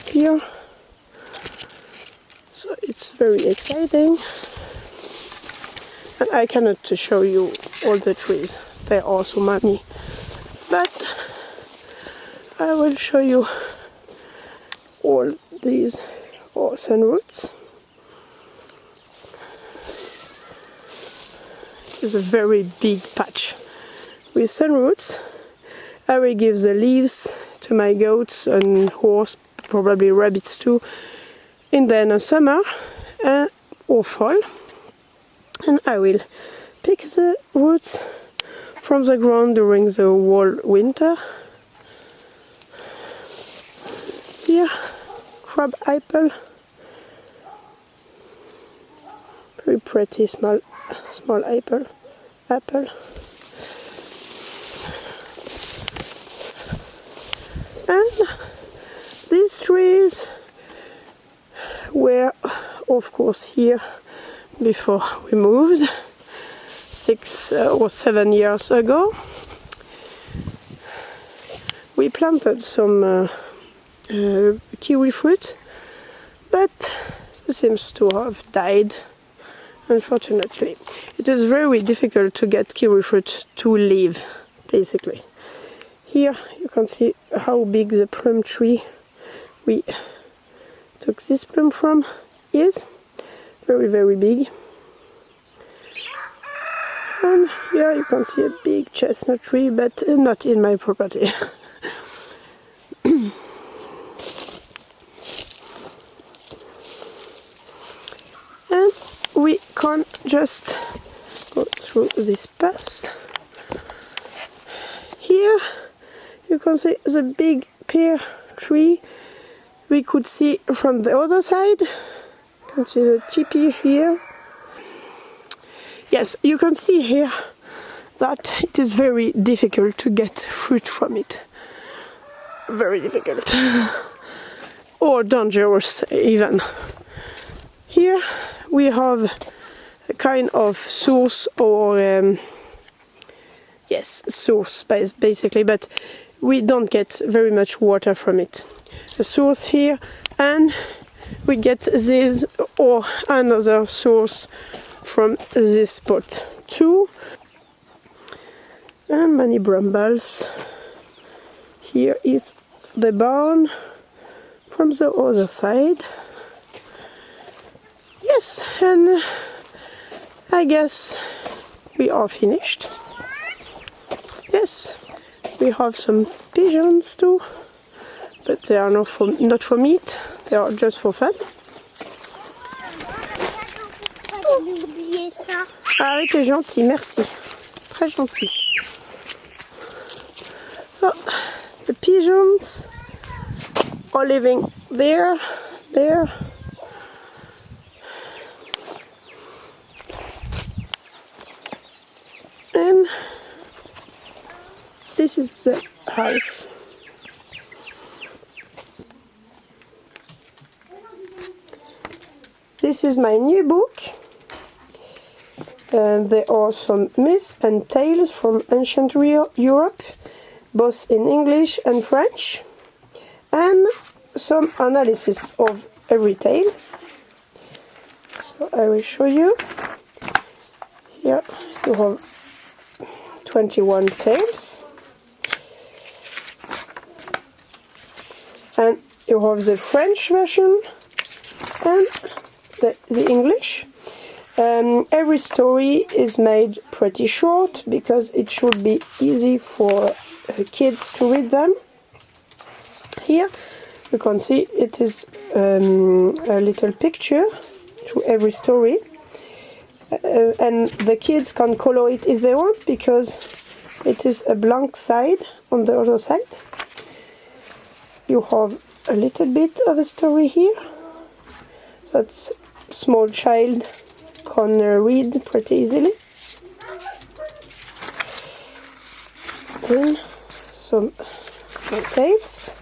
here. So it's very exciting. And I cannot show you all the trees. There are so many, but I will show you all these sunroots. It's a very big patch with sunroots. I will give the leaves to my goats and horse, probably rabbits too, in the end of summer or fall, and I will pick the roots from the ground during the whole winter. Here, crab apple, very pretty small apple. And these trees were, of course, here before we moved. 6 or 7 years ago. We planted some kiwi fruit, but it seems to have died, unfortunately. It is very difficult to get kiwi fruit to live, basically. Here you can see how big the plum tree we took this plum from is. Very, very big. And here you can see a big chestnut tree, but not in my property. And we can just go through this path here you can see the big pear tree. We could see from the other side. You can see the teepee here. Yes, you can see here that it is very difficult to get fruit from it. Very difficult. Or dangerous even. Here we have a kind of source, or yes, source basically, but we don't get very much water from it. A source here, and we get this or another source from this spot too. And many brambles. Here is the barn from the other side. Yes, and I guess we are finished. Yes, we have some pigeons too, but they are not for meat, they are just for fun. Ah oui, t'es gentil, merci. Très gentil. Oh, the pigeons are living there. And this is the house. This is my new book. There are some myths and tales from ancient Europe, both in English and French, and some analysis of every tale. So I will show you. Here you have 21 tales, and you have the French version and the English. Every story is made pretty short because it should be easy for kids to read them. Here you can see it is a little picture to every story, and the kids can color it if they want because it is a blank side on the other side. You have a little bit of a story here, that's small child can read pretty easily. Then some tales.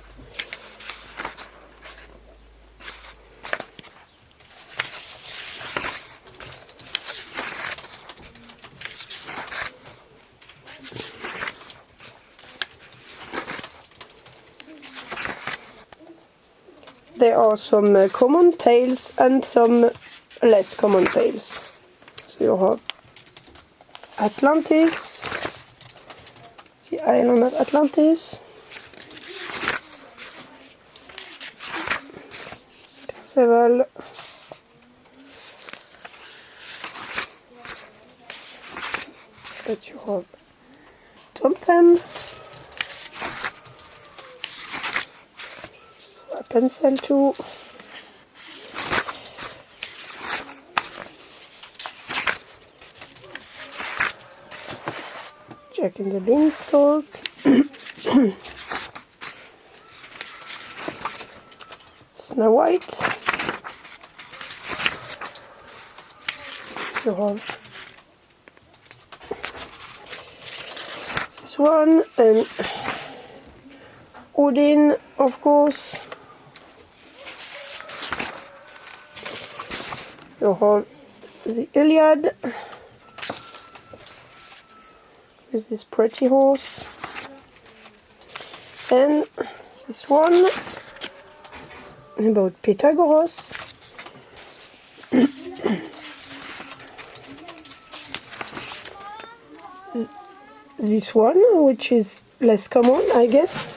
There are some common tales and some less common tales. So you have Atlantis, the island of Atlantis, Perceval, but you have Tomtem, a pencil too. Jack and the Beanstalk, Snow White, you have this one, and Odin, of course. You have the Iliad with this pretty horse, and this one about Pythagoras. This one, which is less common, I guess.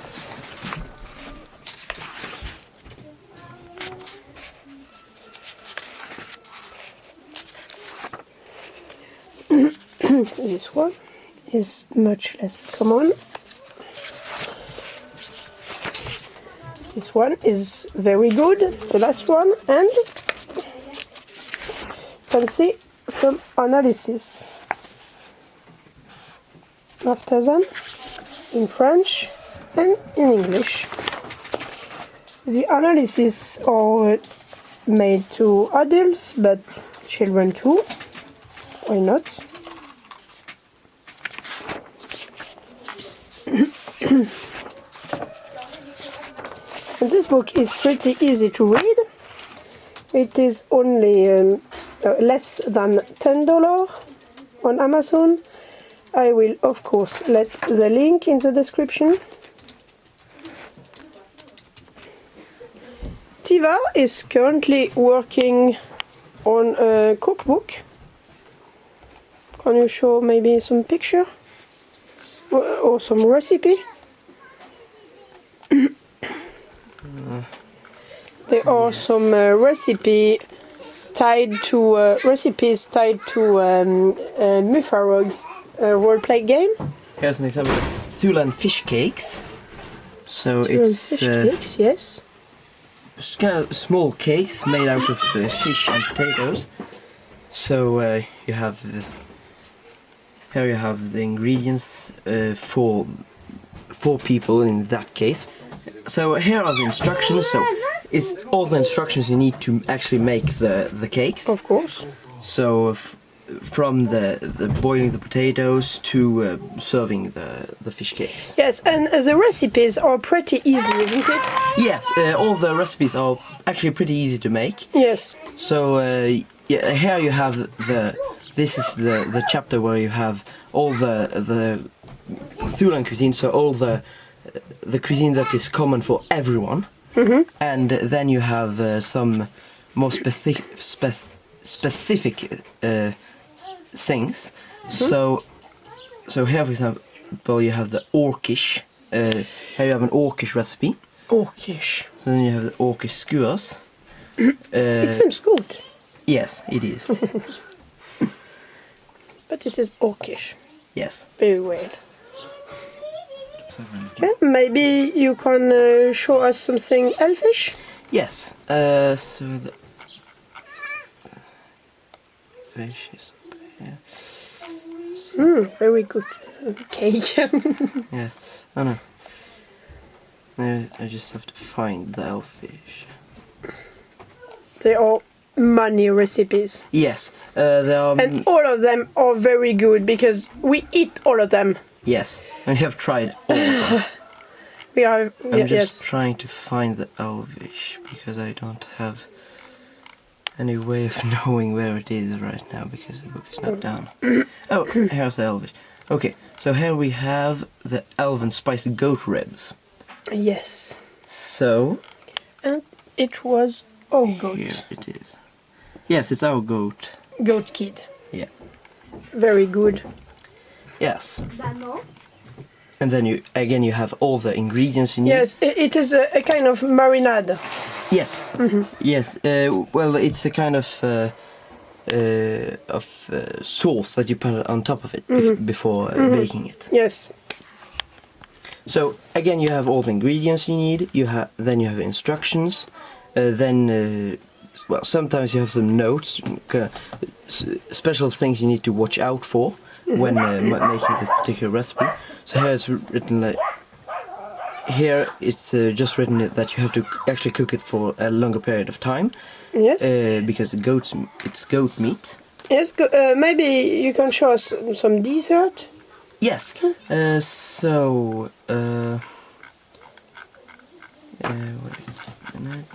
This one is much less common. This one is very good, the last one, and you can see some analysis after them. in French and in English. The analysis are made to adults, but children too. Why not? And this book is pretty easy to read. It is only less than $10 on Amazon. I will of course let the link in the description. Tiva is currently working on a cookbook. Can you show maybe some picture or some recipe? There are some recipes tied to MYFAROG role-play game. Here's an example of Thulan fish cakes. So it's fish cakes, yes. kind of small cakes made out of fish and potatoes. So you have here you have the ingredients for 4 people in that case. So here are the instructions. So it's all the instructions you need to actually make the cakes. Of course. So from the boiling the potatoes to serving the fish cakes. Yes, and the recipes are pretty easy, isn't it? Yes, all the recipes are actually pretty easy to make. Yes. So yeah, here you have this is the chapter where you have all the Thulan cuisine, so all the cuisine that is common for everyone. Mm-hmm. And then you have some more specific things. Mm-hmm. So here, for example, you have the orkish. Here you have an orkish recipe. Orkish. Then you have the orkish skewers. It seems good. Yes, it is. But it is orkish. Yes. Very well. Okay, maybe you can show us something elfish? Yes. So the fish is up here. Very good cake. Yeah. Oh no. I just have to find the elfish. There are many recipes. Yes. There are. And all of them are very good because we eat all of them. Yes. And we have tried all of them. We are. I'm just yes. trying to find the elvish because I don't have any way of knowing where it is right now because the book is not down. Oh, here's the elvish. Okay, so here we have the elven spiced goat ribs. Yes. So And it was our goat. here it is. Yes, it's our goat. Goat kid. Yeah. Very good. Yes. And then you have all the ingredients you need. Yes, it is a kind of marinade. Yes. Mm-hmm. Yes. Well, it's a kind of sauce that you put on top of it before making it. Yes. So again, you have all the ingredients you need. Then you have instructions. Well, sometimes you have some notes, special things you need to watch out for when making the particular recipe. So here it's written like. Here it's just written that you have to actually cook it for a longer period of time. Yes. Because it's goat meat. Yes. Maybe you can show us some dessert. Yes. So. Wait a minute.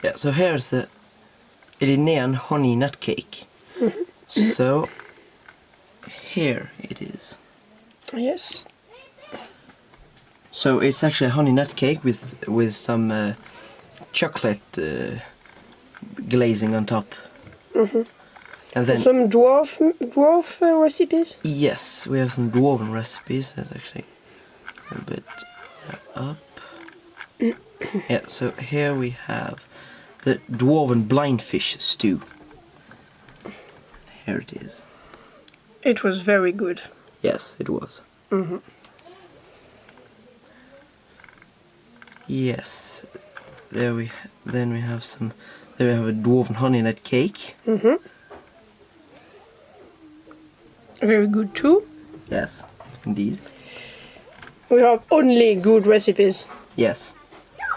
Yeah. So here's the Linnean honey nut cake. So here it is. Yes. So it's actually a honey nut cake with some chocolate glazing on top. And then Some dwarf recipes. yes, we have some dwarven recipes. That's actually a bit up. Yeah. So here we have the dwarven blindfish stew. Here it is. It was very good. Yes, it was. Yes. Then we have some. There we have a dwarven honey nut cake. very good too. Yes, indeed. We have only good recipes. Yes.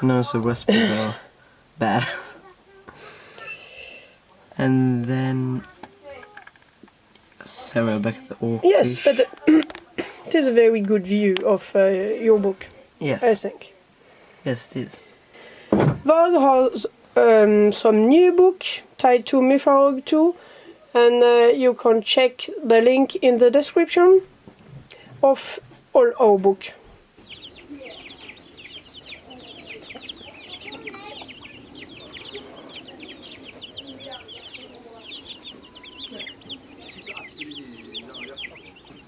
No, so recipes are bad. And then Sarah back at the orc. Yes, but it is a very good view of your book, Yes. I think. Yes, it is. Varg has some new book tied to MYFAROG too, and you can check the link in the description of all our book.